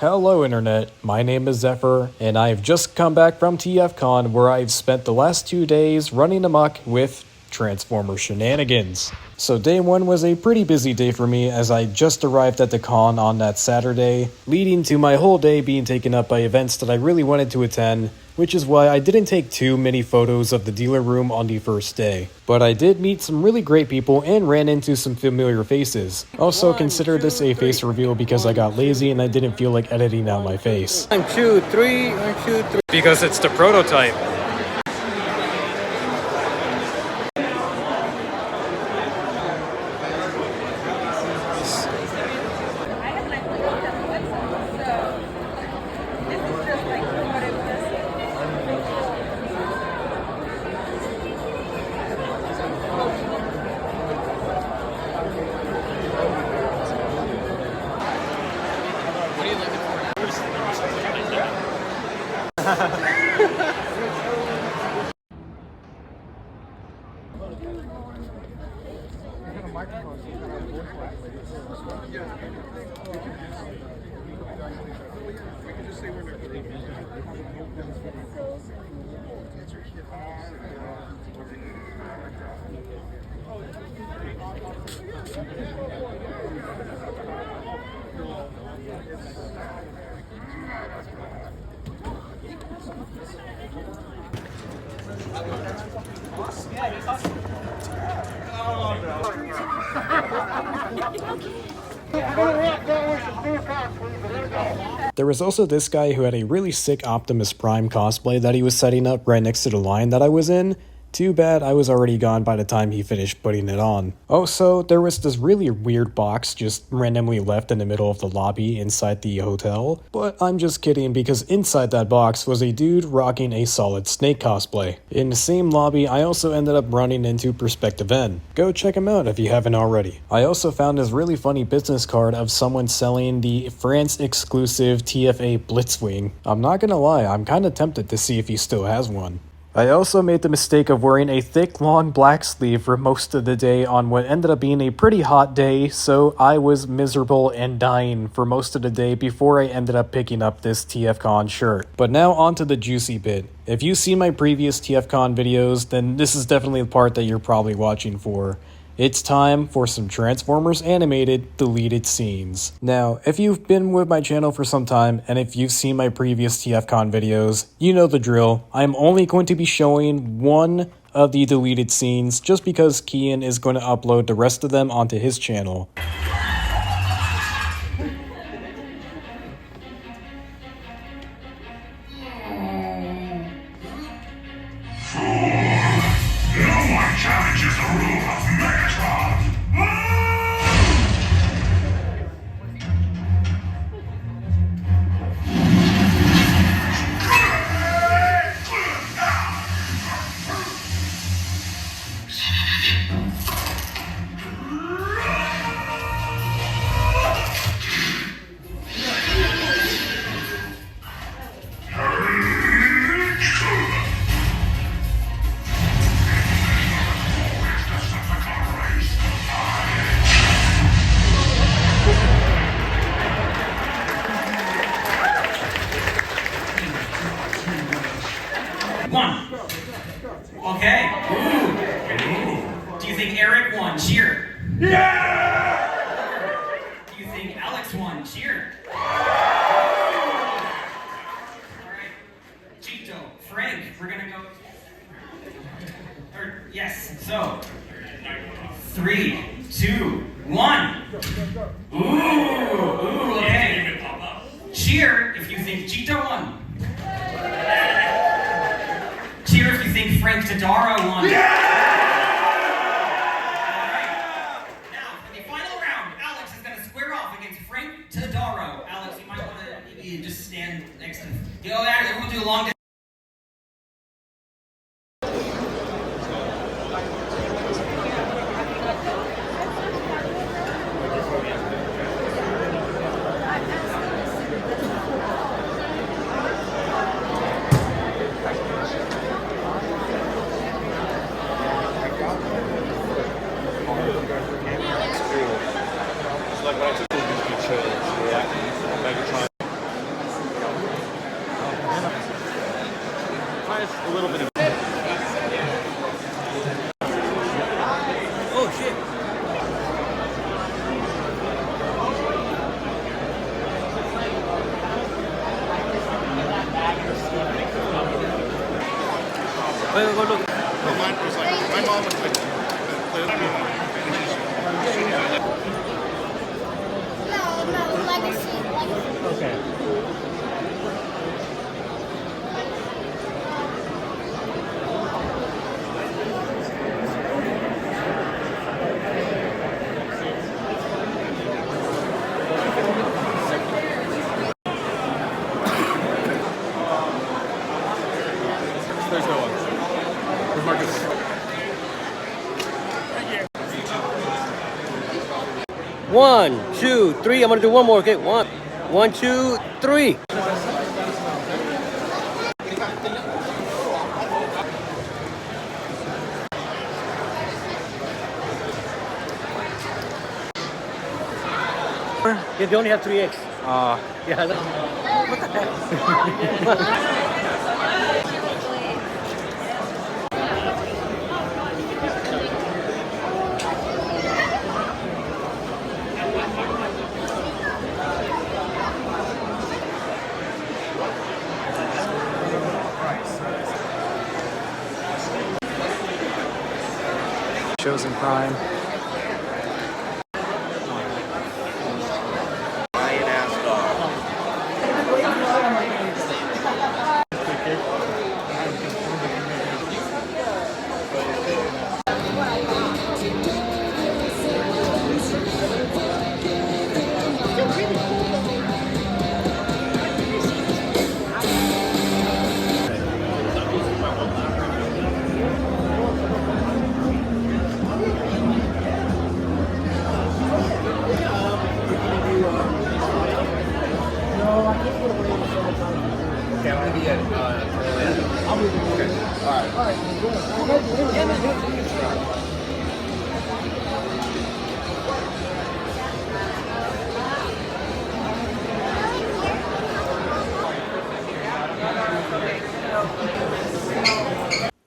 Hello Internet, my name is Zephyr, and I have just come back from TFCon where I've spent the last 2 days running amok with Transformer shenanigans. So day 1 was a pretty busy day for me as I just arrived at the con on that Saturday, leading to my whole day being taken up by events that I really wanted to attend, which is why I didn't take too many photos of the dealer room on the first day. But I did meet some really great people and ran into some familiar faces. Also, consider this a face reveal because I got lazy and I didn't feel like editing out my face. 1, 2, 3, 1, 2, 3. Because it's the prototype. There was also this guy who had a really sick Optimus Prime cosplay that he was setting up right next to the line that I was in. Too bad I was already gone by the time he finished putting it on. Also, there was this really weird box just randomly left in the middle of the lobby inside the hotel. But I'm just kidding because inside that box was a dude rocking a Solid Snake cosplay. In the same lobby, I also ended up running into Perspective N. Go check him out if you haven't already. I also found this really funny business card of someone selling the France exclusive TFA Blitzwing. I'm not gonna lie, I'm kinda tempted to see if he still has one. I also made the mistake of wearing a thick, long black sleeve for most of the day on what ended up being a pretty hot day, so I was miserable and dying for most of the day before I ended up picking up this TFCon shirt. But now on to the juicy bit. If you've seen my previous TFCon videos, then this is definitely the part that you're probably watching for. It's time for some Transformers animated deleted scenes. Now, if you've been with my channel for some time, and if you've seen my previous TFCon videos, you know the drill. I'm only going to be showing one of the deleted scenes just because Kian is going to upload the rest of them onto his channel. Challenges the rule of Megatron! One. Okay. Ooh. Do you think Eric won? Cheer. Yeah! Do you think Alex won? Cheer. Alright. Chito, Frank, we're gonna go. Yes, so. 3, 2, 1. Ooh, okay. Cheer if you think Chito won. Cheer if you think Frank Tadaro won. Yeah! Alright. Now, for the final round, Alex is going to square off against Frank Tadaro. Alex, you might want to maybe just stand next to him. We'll do a long distance. Like when I took the picture, Megatron little bit of. Oh shit! Wait, go look. No, mine was like my mom was like. No, legacy. Okay. There's no one. Where's Marcus? One, two, three. I'm gonna do one more. Okay, one, two, three. Yeah, they only have 3 eggs. Yeah. What the heck? Chosen Prime. Lion ass dog. Okay, I'm gonna be at Orlando. Okay. All right.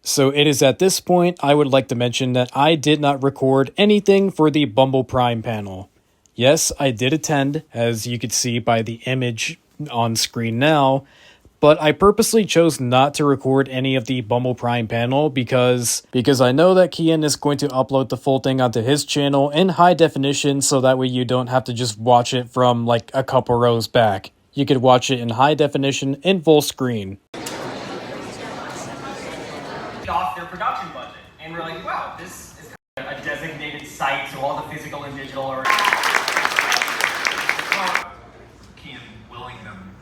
So it is at this point I would like to mention that I did not record anything for the Bumble Prime panel. Yes, I did attend, as you could see by the image on screen now, but I purposely chose not to record any of the Bumble Prime panel because I know that Kian is going to upload the full thing onto his channel in high definition, so that way you don't have to just watch it from like a couple rows back. You could watch it in high definition in full screen. Off their production budget, and we're like, wow, this is kind of a designated site, so all the physical and digital are willing them.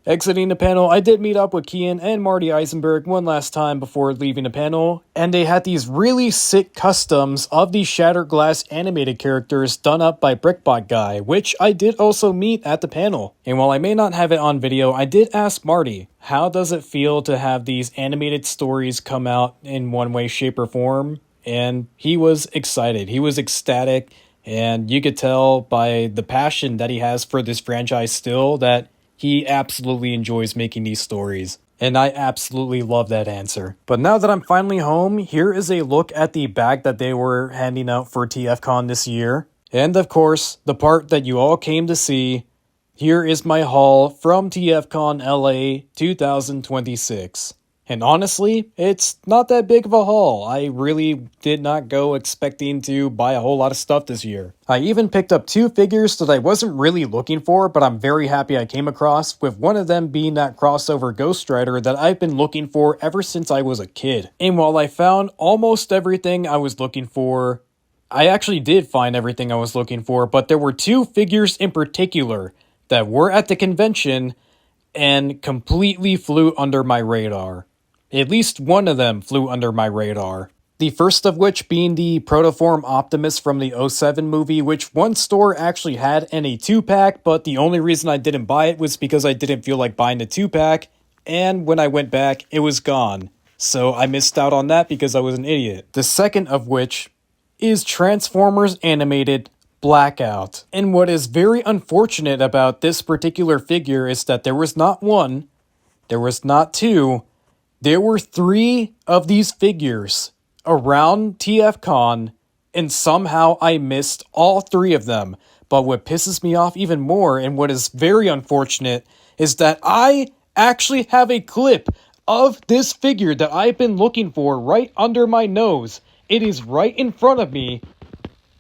Exiting the panel, I did meet up with Kian and Marty Eisenberg one last time before leaving the panel, and they had these really sick customs of the Shattered Glass animated characters done up by Brickbot Guy, which I did also meet at the panel. And while I may not have it on video, I did ask Marty, how does it feel to have these animated stories come out in one way, shape, or form? And he was excited. He was ecstatic, and you could tell by the passion that he has for this franchise still that he absolutely enjoys making these stories. And I absolutely love that answer. But now that I'm finally home, here is a look at the bag that they were handing out for TFCon this year. And of course, the part that you all came to see. Here is my haul from TFCon LA 2026. And honestly, it's not that big of a haul. I really did not go expecting to buy a whole lot of stuff this year. I even picked up 2 figures that I wasn't really looking for, but I'm very happy I came across, with one of them being that crossover Ghost Rider that I've been looking for ever since I was a kid. And while I found almost everything I was looking for, I actually did find everything I was looking for, but there were 2 figures in particular that were at the convention and completely flew under my radar. At least one of them flew under my radar. The first of which being the Protoform Optimus from the '07 movie, which one store actually had in a 2-pack, but the only reason I didn't buy it was because I didn't feel like buying the 2-pack, and when I went back, it was gone. So I missed out on that because I was an idiot. The second of which is Transformers Animated Blackout. And what is very unfortunate about this particular figure is that there was not one, There was not 2. There were 3 of these figures around TFCon, and somehow I missed all 3 of them. But what pisses me off even more, and what is very unfortunate, is that I actually have a clip of this figure that I've been looking for right under my nose. It is right in front of me,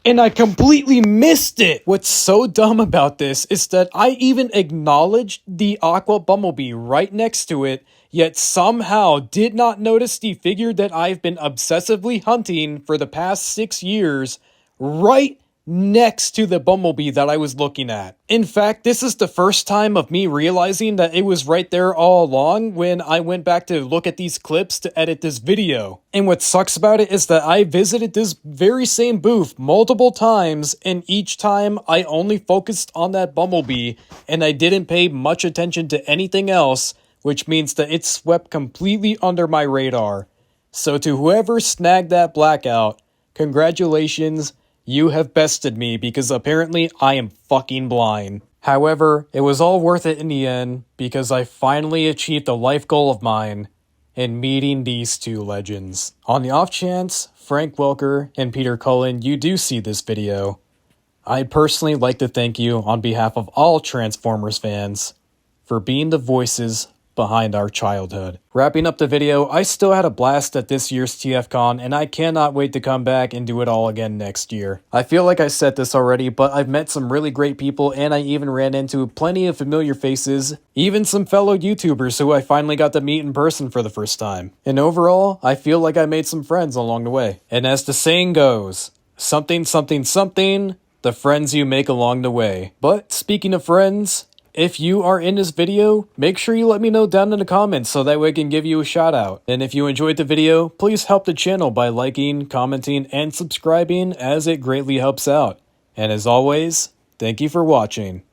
and I completely missed it. What's so dumb about this is that I even acknowledged the Aqua Bumblebee right next to it, yet somehow did not notice the figure that I've been obsessively hunting for the past 6 years right next to the Bumblebee that I was looking at. In fact, this is the first time of me realizing that it was right there all along when I went back to look at these clips to edit this video. And what sucks about it is that I visited this very same booth multiple times, and each time I only focused on that Bumblebee and I didn't pay much attention to anything else, which means that it swept completely under my radar. So to whoever snagged that blackout, congratulations. You have bested me because apparently I am fucking blind. However, it was all worth it in the end because I finally achieved a life goal of mine in meeting these 2 legends. On the off chance, Frank Welker and Peter Cullen, you do see this video, I'd personally like to thank you on behalf of all Transformers fans for being the voices behind our childhood. Wrapping up the video, I still had a blast at this year's TFCon, and I cannot wait to come back and do it all again next year. I feel like I said this already, but I've met some really great people, and I even ran into plenty of familiar faces, even some fellow YouTubers who I finally got to meet in person for the first time. And overall, I feel like I made some friends along the way. And as the saying goes, something, something, something, the friends you make along the way. But speaking of friends, if you are in this video, make sure you let me know down in the comments so that way I can give you a shout out. And if you enjoyed the video, please help the channel by liking, commenting, and subscribing as it greatly helps out. And as always, thank you for watching.